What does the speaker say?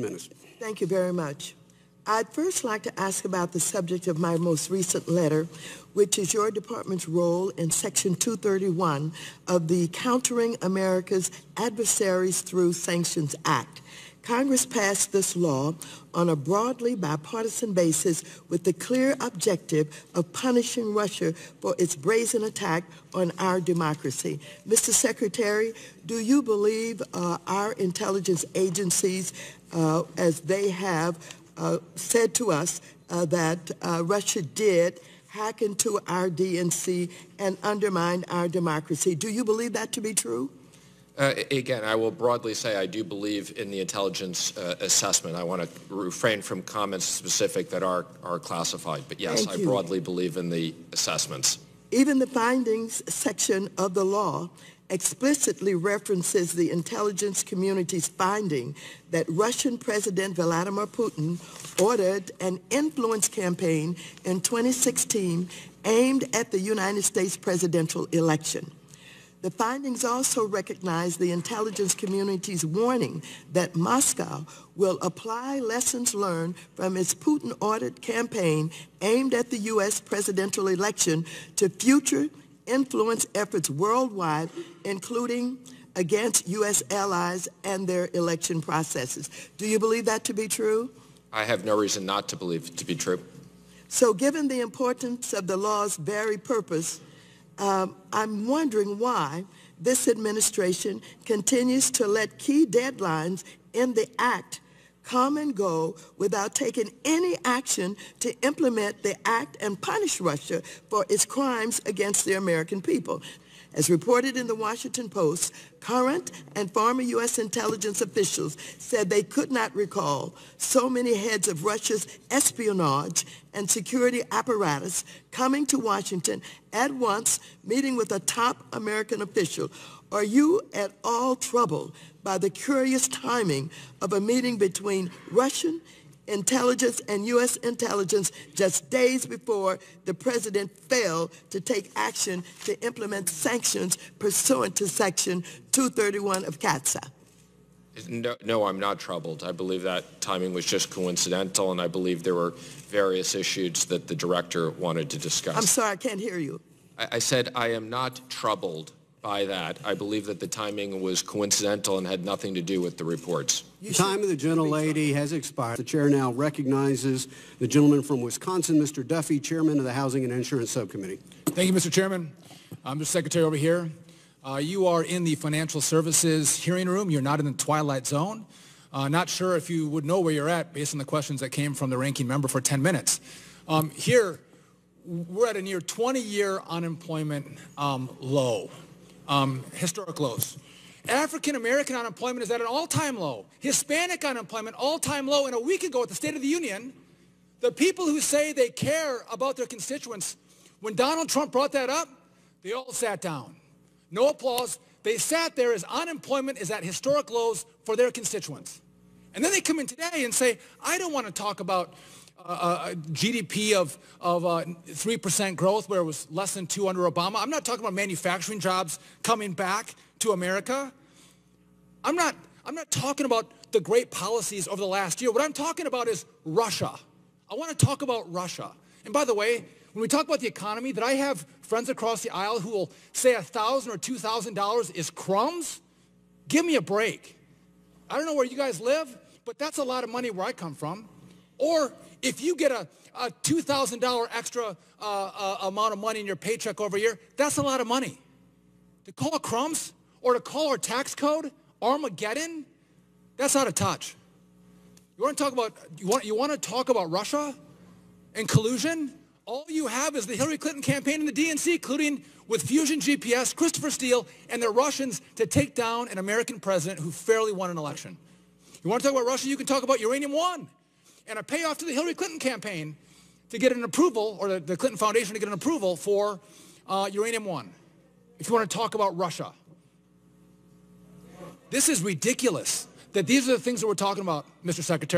Minutes. Thank you very much. I'd first like to ask about the subject of my most recent letter, which is your department's role in Section 231 of the Countering America's Adversaries Through Sanctions Act. Congress passed this law on a broadly bipartisan basis with the clear objective of punishing Russia for its brazen attack on our democracy. Mr. Secretary, do you believe our intelligence agencies, as they have said to us, that Russia did hack into our DNC and undermine our democracy? Do you believe that to be true? Again, I will broadly say I do believe in the intelligence assessment. I want to refrain from comments specific that are classified. But yes, I broadly believe in the assessments. Even the findings section of the law explicitly references the intelligence community's finding that Russian President Vladimir Putin ordered an influence campaign in 2016 aimed at the United States presidential election. The findings also recognize the intelligence community's warning that Moscow will apply lessons learned from its Putin-ordered campaign aimed at the U.S. presidential election to future influence efforts worldwide, including against U.S. allies and their election processes. Do you believe that to be true? I have no reason not to believe it to be true. So given the importance of the law's very purpose, I'm wondering why this administration continues to let key deadlines in the act come and go without taking any action to implement the act and punish Russia for its crimes against the American people. As reported in the Washington Post, current and former U.S. intelligence officials said they could not recall so many heads of Russia's espionage and security apparatus coming to Washington at once, meeting with a top American official. Are you at all troubled by the curious timing of a meeting between Russian intelligence and U.S. intelligence just days before the president failed to take action to implement sanctions pursuant to Section 231 of CATSA? No, I'm not troubled. I believe that timing was just coincidental, and I believe there were various issues that the director wanted to discuss. I'm sorry, I can't hear you. I said I am not troubled by that. I believe that the timing was coincidental and had nothing to do with the reports. The time of the gentlelady has expired. The chair now recognizes the gentleman from Wisconsin, Mr. Duffy, chairman of the Housing and Insurance Subcommittee. Thank you, Mr. Chairman. Mr. Secretary over here. You are in the financial services hearing room. You're not in the twilight zone. Not sure if you would know where you're at based on the questions that came from the ranking member for 10 minutes. Here, we're at a near 20-year unemployment low, historic lows. African-American unemployment is at an all-time low. Hispanic unemployment, all-time low. And a week ago at the State of the Union, the people who say they care about their constituents, when Donald Trump brought that up, they all sat down. No applause. They sat there as unemployment is at historic lows for their constituents. And then they come in today and say, I don't want to talk about GDP of 3% growth where it was less than 2 under Obama. I'm not talking about manufacturing jobs coming back to America. I'm not talking about the great policies over the last year. What I'm talking about is Russia. I want to talk about Russia. And by the way, when we talk about the economy, that I have friends across the aisle who will say $1,000 or $2,000 is crumbs, give me a break. I don't know where you guys live, but that's a lot of money where I come from. Or if you get a $2,000 extra amount of money in your paycheck over a year, that's a lot of money. To call it crumbs or to call our tax code Armageddon, that's out of touch. You want to talk about you want to talk about Russia and collusion? All you have is the Hillary Clinton campaign and the DNC, including with Fusion GPS, Christopher Steele, and the Russians to take down an American president who fairly won an election. You want to talk about Russia? You can talk about Uranium One and a payoff to the Hillary Clinton campaign to get an approval, or the Clinton Foundation to get an approval for Uranium One. If you want to talk about Russia. This is ridiculous that these are the things that we're talking about, Mr. Secretary.